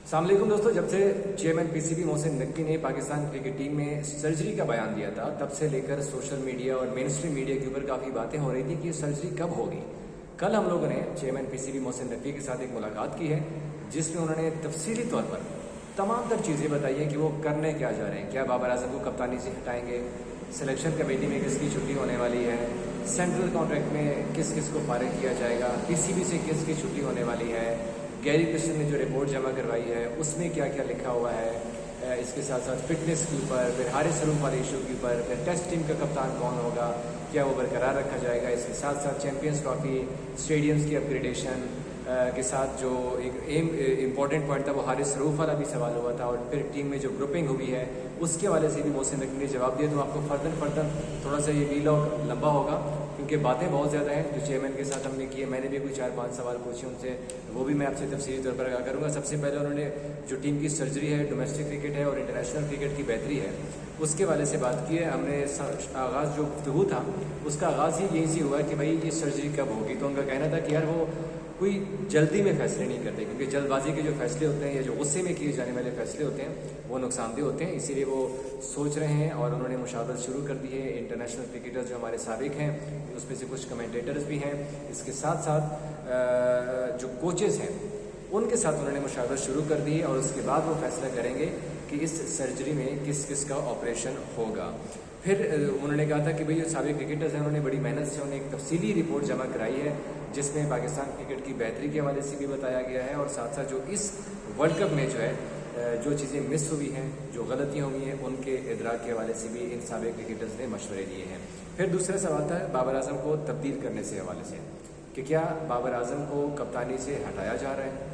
अस्सलाम वालेकुम दोस्तों, जब से चेयरमैन पीसीबी मोहसिन नकवी ने पाकिस्तान क्रिकेट टीम में सर्जरी का बयान दिया था, तब से लेकर सोशल मीडिया और मेन स्ट्रीम मीडिया के ऊपर काफ़ी बातें हो रही थी कि ये सर्जरी कब होगी। कल हम लोगों ने चेयरमैन पीसीबी मोहसिन नकवी के साथ एक मुलाकात की है, जिसमें उन्होंने तफसीली तौर पर तमाम तर चीज़ें बताई हैं कि वो करने क्या जा रहे हैं। क्या बाबर आजम को कप्तानी से हटाएंगे, सिलेक्शन कमेटी में किसकी छुट्टी होने वाली है, सेंट्रल कॉन्ट्रैक्ट में किस किस को फारिग किया जाएगा, पीसीबी से किसकी छुट्टी होने वाली है, गैरी क्रिस्टन ने जो रिपोर्ट जमा करवाई है उसमें क्या क्या लिखा हुआ है, इसके साथ साथ फिटनेस के ऊपर, फिर हारिस सरूफ वाले इशू के ऊपर, फिर टेस्ट टीम का कप्तान कौन होगा, क्या वो बरकरार रखा जाएगा। इसके साथ साथ चैंपियंस ट्रॉफी, स्टेडियम्स की अपग्रेडेशन के साथ जो एक इम्पॉर्टेंट पॉइंट था वो हारिस सरूफ वाला भी सवाल हुआ था, और फिर टीम में जो ग्रुपिंग हुई है उसके वाले से भी मोहसिन नकवी ने जवाब दिया। तो आपको फर्दर थोड़ा सा ये वीलॉग लंबा होगा क्योंकि बातें बहुत ज़्यादा हैं जो चेयरमैन के साथ हमने की है। मैंने भी कोई 4-5 सवाल पूछे उनसे, वो भी मैं आपसे तफसीली तौर पर आगाह करूँगा। सबसे पहले उन्होंने जो टीम की सर्जरी है, डोमेस्टिक क्रिकेट है और इंटरनेशनल क्रिकेट की बेहतरी है, उसके वाले से बात की है। हमने आगाज़ जो गुफ्तगू था उसका आगाज़ ही यहीं से हुआ कि भाई ये सर्जरी कब होगी। तो उनका कहना था कि यार वो कोई जल्दी में फैसले नहीं करते, क्योंकि जल्दबाजी के जो फैसले होते हैं या जो गुस्से में किए जाने वाले फैसले होते हैं वो नुकसानदेह होते हैं। इसीलिए वो सोच रहे हैं और उन्होंने मुशावरत शुरू कर दी है। इंटरनेशनल क्रिकेटर्स जो हमारे साबिक हैं उसमें से कुछ कमेंटेटर्स भी हैं, इसके साथ साथ जो कोचेज़ हैं उनके साथ उन्होंने मुशावरत शुरू कर दी है और उसके बाद वो फैसला करेंगे कि इस सर्जरी में किस किस का ऑपरेशन होगा। फिर उन्होंने कहा था कि भाई जो साबिक क्रिकेटर्स हैं उन्होंने बड़ी मेहनत से उन्हें एक तफसीली रिपोर्ट जमा कराई है, जिसमें पाकिस्तान क्रिकेट की बेहतरी के हवाले से भी बताया गया है और साथ साथ जो इस वर्ल्ड कप में जो है जो चीज़ें मिस हुई हैं, जो गलतियाँ हुई हैं, उनके इदराक के हवाले से भी इन साबिक क्रिकेटर्स ने मशवरे दिए हैं। फिर दूसरा सवाल था बाबर आजम को तब्दील करने से हवाले से कि क्या बाबर आजम को कप्तानी से हटाया जा रहा है।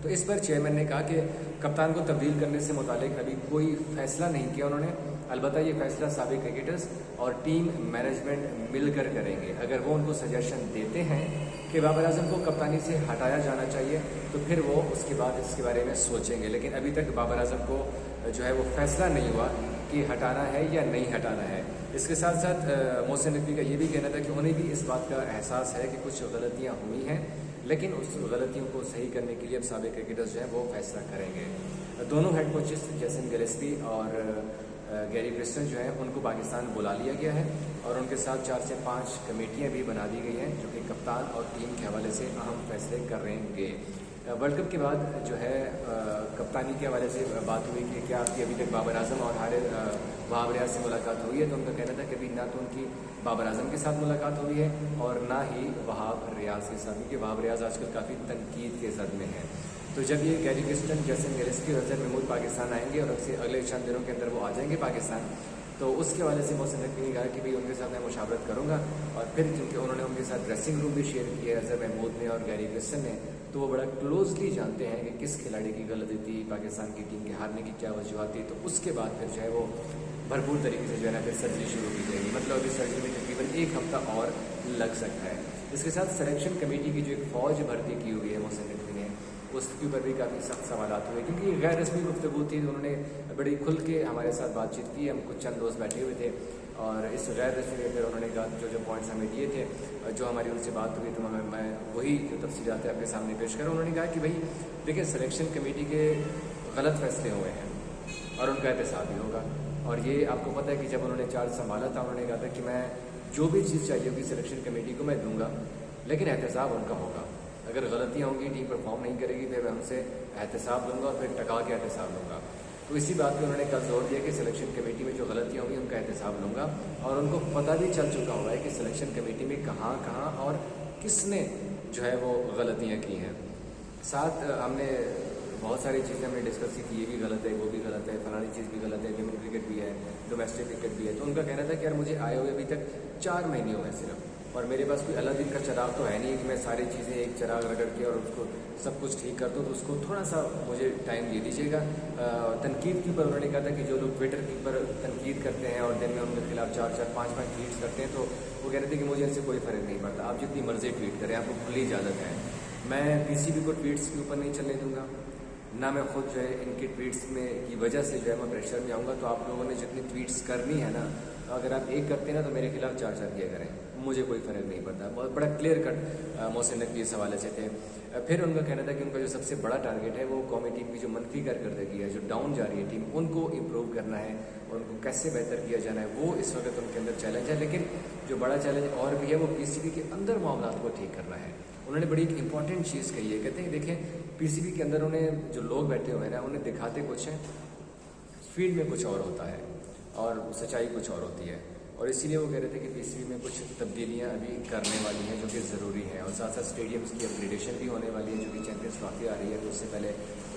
तो इस पर चेयरमैन ने कहा कि कप्तान को तब्दील करने से मुतालिक अभी कोई फ़ैसला नहीं किया उन्होंने, अलबत्ता ये फ़ैसला साबिक क्रिकेटर्स और टीम मैनेजमेंट मिलकर करेंगे। अगर वो उनको सजेशन देते हैं कि बाबर आजम को कप्तानी से हटाया जाना चाहिए तो फिर वो उसके बाद इसके बारे में सोचेंगे, लेकिन अभी तक बाबर आजम को जो है वो फ़ैसला नहीं हुआ कि हटाना है या नहीं हटाना है। इसके साथ साथ मोहसिन नकवी का ये भी कहना था कि उन्हें भी इस बात का एहसास है कि कुछ गलतियाँ हुई हैं, लेकिन उस गलतियों को सही करने के लिए अब साबिक क्रिकेटर्स जो हैं वो फैसला करेंगे। दोनों हेड कोचेस जैसन गिलेस्पी और गैरी क्रिस्टन जो है उनको पाकिस्तान बुला लिया गया है और उनके साथ 4 से 5 कमेटियाँ भी बना दी गई हैं जो कि कप्तान और टीम के हवाले से अहम फैसले करेंगे। वर्ल्ड कप के बाद जो है कप्तानी के हवाले से बात हुई कि क्या आपकी अभी तक बाबर आजम और वहाब रियाज से मुलाकात हुई है। तो उनका कहना था कि अभी ना तो उनकी बाबर आजम के साथ मुलाकात हुई है और ना ही वहाब रियाज के साथ, क्योंकि वहाब रियाज आजकल काफ़ी तनकीद के सद में है। तो जब ये गैरी क्रिस्टन, जैसन गिलेस्पी और अजहर महमूद पाकिस्तान आएंगे और अगले चंद दिनों के अंदर वो आ जाएंगे पाकिस्तान, तो उसके वाले से मोहसिन नकवी ने कहा कि भाई उनके साथ मैं मुशावरत करूँगा। और फिर क्योंकि उन्होंने उनके साथ ड्रेसिंग रूम भी शेयर किया है अजहर महमूद ने और गैरी क्रिस्टन ने, तो वो बड़ा क्लोजली जानते हैं कि किस खिलाड़ी की गलती थी, पाकिस्तान की टीम के हारने की क्या वजूहत थी। तो उसके बाद फिर जो है वो भरपूर तरीके से जो है ना फिर सर्जरी शुरू की जाएगी। मतलब अभी सर्जरी में तकरीबन 1 हफ्ता और लग सकता है। इसके साथ सिलेक्शन कमेटी की जो एक फ़ौज भर्ती की हुई है मोहसिन नकवी ने, उसके ऊपर भी काफ़ी सख्त सवाल हुए, क्योंकि गैर रस्मी गुफ्तगू थी। उन्होंने बड़ी खुल के हमारे साथ बातचीत की, हम कुछ चंद दोस्त बैठे हुए थे और इस गैर रस्मी में फिर उन्होंने कहा जो पॉइंट्स हमें दिए थे, जो हमारी उनसे बात हुई, तो मैं वही जो तफसीलात आपके सामने पेश करूँ। उन्होंने कहा कि भाई देखिए, सिलेक्शन कमेटी के गलत फैसले हुए हैं और उनका एहतसाब भी होगा। और ये आपको पता है कि जब उन्होंने चार्ज संभाला था उन्होंने कहा था कि मैं जो भी चीज़ चाहिए होगी सिलेक्शन कमेटी को मैं दूंगा, लेकिन एहतसाब उनका होगा। अगर गलतियाँ होंगी, टीम परफॉर्म नहीं करेगी, फिर मैं उनसे एहतसाब लूँगा और फिर टका के एहतसाब लूँगा। तो इसी बात पे उन्होंने कल जोर दिया कि सिलेक्शन कमेटी में जो गलतियाँ होंगी उनका एहतसाब लूँगा। और उनको पता भी चल चुका हुआ है कि सिलेक्शन कमेटी में कहाँ कहाँ और किसने जो है वो गलतियाँ की हैं। साथ हमने बहुत सारी चीज़ें हमने डिस्कस की, ये भी गलत है, वो भी गलत है, फलानी चीज़ भी गलत है, विमेन क्रिकेट भी है, डोमेस्टिक क्रिकेट भी है। तो उनका कहना था कि यार मुझे आए हुए अभी तक 4 महीने हुए सिर्फ, और मेरे पास कोई अलादीन का चिराग तो है नहीं कि मैं सारी चीज़ें एक चिराग रगड़ के और उसको सब कुछ ठीक कर दूँ। तो उसको थोड़ा सा मुझे टाइम दे दीजिएगा। तनकीद के ऊपर उन्होंने कहा था कि जो लोग ट्विटर के ऊपर तनकीद करते हैं और दिन में उनके खिलाफ 4-4, 5-5 ट्वीट्स करते हैं, तो वो कह रहे थे कि मुझे इनसे कोई फ़र्क नहीं पड़ता, आप जितनी मर्जी ट्वीट करें, आपको खुली इजाज़त है। मैं पीसीबी को ट्वीट्स के ऊपर नहीं चलने दूँगा, ना मैं खुद जो है इनके ट्वीट्स में की वजह से जो है मैं प्रेशर में आऊँगा। तो आप लोगों ने जितनी ट्वीट्स करनी है ना, अगर आप एक करते हैं ना तो मेरे खिलाफ 4-4 किया करें, मुझे कोई फ़र्क नहीं पड़ता। बहुत बड़ा क्लियर कट मोहसिन नकवी इस हवाले से थे। फिर उनका कहना था कि उनका जो सबसे बड़ा टारगेट है वो कौमी टीम की जो मंथली कारकर्दगी है, जो डाउन जा रही है टीम, उनको इम्प्रूव करना है और उनको कैसे बेहतर किया जाना है, वो इस वक्त उनके अंदर चैलेंज है। लेकिन जो बड़ा चैलेंज और भी है वो पीसीबी के अंदर मामला को ठीक करना है। उन्होंने बड़ी एक इंपॉर्टेंट चीज़ कही है, कहते हैं देखें पीसीबी के अंदर उन्हें जो लोग बैठे हुए हैं ना, उन्हें दिखाते कुछ हैं, फील्ड में कुछ और होता है और सच्चाई कुछ और होती है। और इसीलिए वो कह रहे थे कि पीसीबी में कुछ तब्दीलियां अभी करने वाली हैं जो कि ज़रूरी हैं, और साथ साथ स्टेडियम्स की अपग्रेडेशन भी होने वाली है, जो कि चैंपियंस ट्रॉफी आ रही है, तो उससे पहले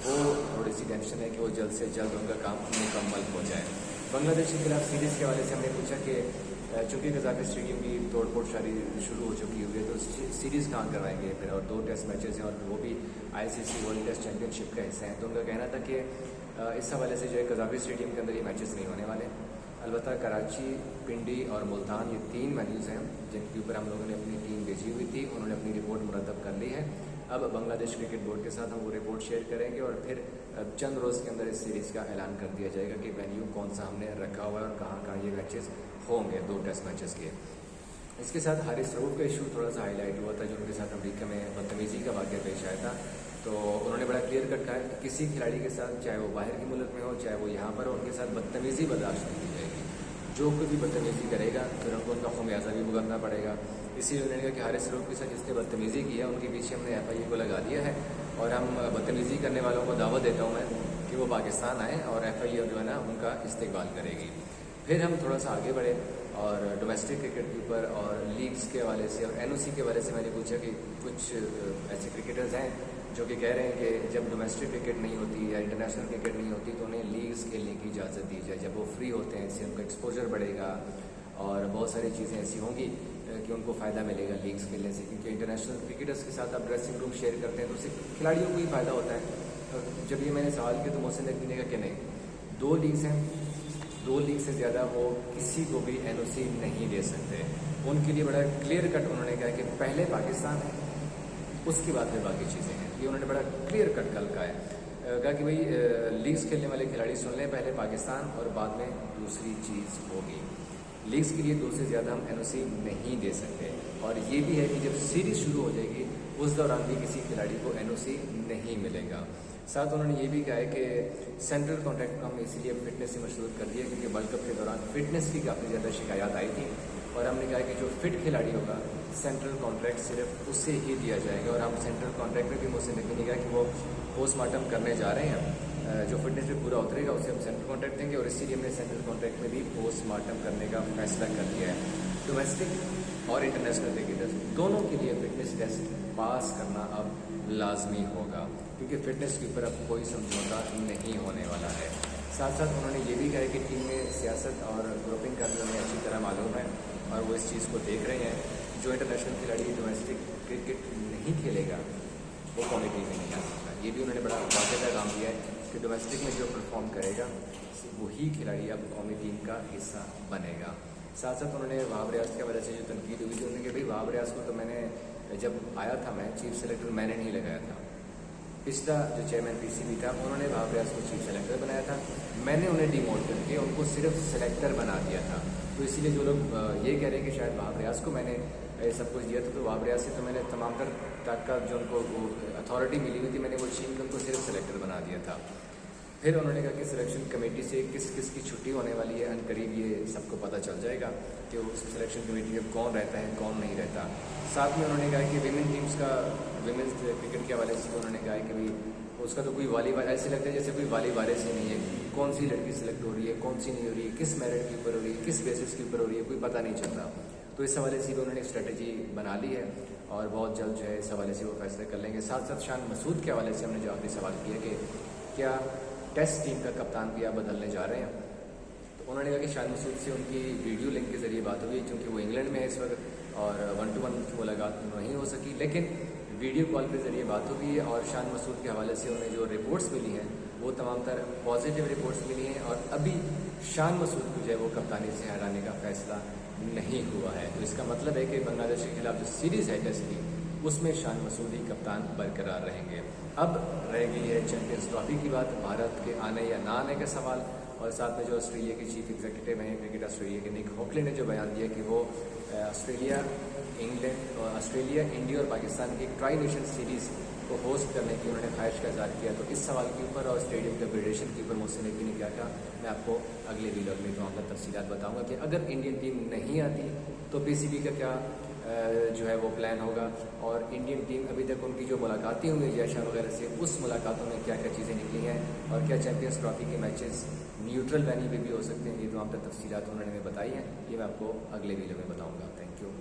वो थोड़ी सी टेंशन है कि वो जल्द से जल्द उनका काम मुकम्मल हो जाए। बांग्लादेश के खिलाफ सीरीज़ के हवाले से हमने पूछा कि चूँकि कज़ाकी स्टेडियम की तोड़ शारी शुरू हो चुकी हुई है, तो सीरीज़ कहाँ करवाएंगे फिर, और 2 टेस्ट मैचेस हैं और वो भी आईसीसी वर्ल्ड टेस्ट चैंपियनशिप का हिस्सा हैं। तो उनका कहना था कि इस हवाले से जो है कज़ाकी स्टेडियम के अंदर ये मैचेस नहीं होने वाले। अलबत्ता कराची, पिंडी और मुल्तान ये 3 वेन्यूज़ हैं जिनके ऊपर हम लोगों ने अपनी टीम भेजी हुई थी, उन्होंने अपनी रिपोर्ट मुरतब कर ली है। अब बांग्लादेश क्रिकेट बोर्ड के साथ हम वो रिपोर्ट शेयर करेंगे और फिर चंद रोज़ के अंदर इस सीरीज़ का ऐलान कर दिया जाएगा कि वेन्यू कौन सा हमने रखा हुआ है और कहाँ कहाँ ये मैचेस होंगे 2 टेस्ट मैचेस के। इसके साथ हारिस रऊफ का इशू थोड़ा सा हाईलाइट हुआ था, जो उनके साथ अमेरिका में बदतमीज़ी का वाक़या पेश आया था। तो उन्होंने बड़ा क्लियर कट कहा है कि किसी खिलाड़ी के साथ, चाहे वो बाहर के मुल्क में हो चाहे वो यहाँ पर हो, उनके साथ बदतमीज़ी बर्दाश्त नहीं की जाएगी। जो कोई भी बदतमीज़ी करेगा फिर उनको उनका खमियाजा भी भुगतना पड़ेगा। इसीलिए उन्होंने कहा कि हारिस रऊफ के साथ जिसने बदतमीज़ी की है उनके पीछे हमने FIA को लगा दिया है, और हम बदतमीज़ी करने वालों को दावत देता हूँ मैं कि वो पाकिस्तान आए और FIA जो है ना उनका इस्तेकबाल करेगी। फिर हम थोड़ा सा आगे बढ़े और डोमेस्टिक क्रिकेट के ऊपर और लीग्स के हवाले से और NOC के हवाले से मैंने पूछा कि कुछ ऐसे क्रिकेटर्स हैं जो कि कह रहे हैं कि जब डोमेस्टिक क्रिकेट नहीं होती या इंटरनेशनल क्रिकेट नहीं होती तो उन्हें लीग्स खेलने की इजाज़त दी जाए। जब वो फ्री होते हैं इससे उनका एक्सपोजर बढ़ेगा और बहुत सारी चीज़ें ऐसी होंगी कि उनको फ़ायदा मिलेगा लीग्स खेलने से, क्योंकि इंटरनेशनल क्रिकेटर्स के साथ आप ड्रेसिंग रूम शेयर करते हैं तो उससे खिलाड़ियों को ही फ़ायदा होता है। जब ये मैंने सवाल किया तो मोहसिन नकवी ने कहा कि नहीं, 2 लीग्स हैं, 2 लीग से ज़्यादा वो किसी को भी NOC नहीं दे सकते। उनके लिए बड़ा क्लियर कट उन्होंने कहा कि पहले पाकिस्तान है, उसके बाद में बाकी चीज़ें हैं। ये उन्होंने बड़ा क्लियर कट कल कहा है, कहा कि भाई लीग्स खेलने वाले खिलाड़ी सुन लें, पहले पाकिस्तान और बाद में दूसरी चीज़ होगी। लीग्स के लिए 2 से ज़्यादा हम NOC नहीं दे सकते, और ये भी है कि जब सीरीज़ शुरू हो जाएगी उस दौरान भी किसी खिलाड़ी को NOC नहीं मिलेगा। साथ उन्होंने ये भी कहा है कि सेंट्रल कॉन्ट्रैक्ट को हम इसीलिए फिटनेस से मशरूत कर दिया क्योंकि वर्ल्ड कप के दौरान फिटनेस की काफ़ी ज़्यादा शिकायत आई थी, और हमने कहा कि जो फिट खिलाड़ी होगा सेंट्रल कॉन्ट्रैक्ट सिर्फ उससे ही दिया जाएगा। और हम सेंट्रल कॉन्ट्रैक्ट में भी मोहसिन नकवी ने कहा कि वो पोस्टमार्टम करने जा रहे हैं, जो फिटनेस पे पूरा उतरेगा उसे हम सेंट्रल कॉन्ट्रैक्ट देंगे, और इसीलिए हमने सेंट्रल कॉन्ट्रैक्ट में भी पोस्टमार्टम करने का फैसला कर लिया है। डोमेस्टिक और इंटरनेशनल क्रिकेटर्स दोनों के लिए फिटनेस टेस्ट पास करना अब लाजमी होगा, क्योंकि फिटनेस के ऊपर अब कोई समझौता नहीं होने वाला है। साथ साथ उन्होंने ये भी कहा कि टीम में सियासत और ग्रुपिंग का भी उन्हें अच्छी तरह मालूम है और वो इस चीज़ को देख रहे हैं। जो इंटरनेशनल खिलाड़ी डोमेस्टिक क्रिकेट नहीं खेलेगा वो कौमी टीम में नहीं आ सकता। ये भी उन्होंने बड़ा वाक़या काम दिया है कि डोमेस्टिक में जो परफॉर्म करेगा वही खिलाड़ी अब कौमी टीम का हिस्सा बनेगा। साथ साथ उन्होंने वहाब रियाज के वजह से जो तनकीद हुई थी, उन्होंने कहा भाई वहाब रियाज को तो मैंने जब आया था मैं चीफ सेलेक्टर मैंने नहीं लगाया था, पिछला जो चेयरमैन PCB था उन्होंने वहाब रियाज को चीफ सेलेक्टर बनाया था, मैंने उन्हें डिमोट करके उनको सिर्फ सेलेक्टर बना दिया था। तो इसीलिए जो लोग ये कह रहे हैं कि शायद वहाब रियाज को मैंने सब कुछ दिया था, तो वहाब रियाज से तो मैंने तमाम तक का जो उनको अथॉरिटी मिली हुई थी मैंने वो छीन कर उनको सिर्फ सेलेक्टर बना दिया था। फिर उन्होंने कहा कि सिलेक्शन कमेटी से किस किस की छुट्टी होने वाली है, अनकरीब ये सबको पता चल जाएगा कि उस सिलेक्शन कमेटी में कौन रहता है कौन नहीं रहता। साथ में उन्होंने कहा कि विमेन टीम्स का विमेंस क्रिकेट के हवाले से उन्होंने कहा कि भाई उसका तो कोई वाली ऐसे लगता है जैसे कोई वाली वारिस ही नहीं है, कौन सी लड़की सिलेक्ट हो रही है कौन सी नहीं हो रही है, किस मेरिट के ऊपर हो रही है, किस बेसिस के ऊपर हो रही है, कोई पता नहीं चलता। तो इस हवाले से भी उन्होंने एक स्ट्रेटजी बना ली है और बहुत जल्द जो है इस हवाले से वो फैसले कर लेंगे। साथ साथ शान मसूद के हवाले से हमने जो आखिरी सवाल किया कि क्या टेस्ट टीम का कप्तान भी आप बदलने जा रहे हैं, तो उन्होंने कहा कि शान मसूद से उनकी वीडियो लिंक के ज़रिए बात हुई क्योंकि वो इंग्लैंड में है इस वक्त और 1-to-1 की मुलाकात नहीं हो सकी, लेकिन वीडियो कॉल के ज़रिए बात हुई है और शान मसूद के हवाले से उन्हें जो रिपोर्ट्स मिली हैं वो तमाम तर पॉजिटिव रिपोर्ट्स मिली हैं और अभी शान मसूद को जो है वो कप्तानी से हटाने का फैसला नहीं हुआ है। तो इसका मतलब है कि बांग्लादेश के खिलाफ जो सीरीज़ है टेस्ट की उसमें शान मसूद ही कप्तान बरकरार रहेंगे। अब रह गई है चैंपियंस ट्रॉफी की बात, भारत के आने या ना आने का सवाल, और साथ में जो ऑस्ट्रेलिया के चीफ एग्जीक्यूटिव हैं क्रिकेट ऑस्ट्रेलिया के निक हॉकलैंड ने जो बयान दिया कि वो ऑस्ट्रेलिया, इंडिया और पाकिस्तान की ट्राई नेशन सीरीज़ को को होस्ट करने की उन्होंने ख्वाहिश का इज़हार किया। तो इस सवाल के ऊपर और स्टेडियम के अपग्रेडेशन के ऊपर मोहसिन नकवी ने क्या कहा, मैं आपको अगले वीडियो में तमाम तफसीलात बताऊँगा कि अगर इंडियन टीम नहीं आती तो पीसीबी का क्या जो है वो प्लान होगा, और इंडियन टीम अभी तक उनकी जो मुलाकातें हुई जयशाह वगैरह से, उस मुलाकातों में क्या क्या चीज़ें निकली हैं, और क्या चैंपियंस ट्रॉफी के मैचेस न्यूट्रल वेन्यू पे भी हो सकते हैं। ये तमाम तफसीलात उन्होंने हमें बताई हैं, ये मैं आपको अगले वीडियो में बताऊँगा। Thank you.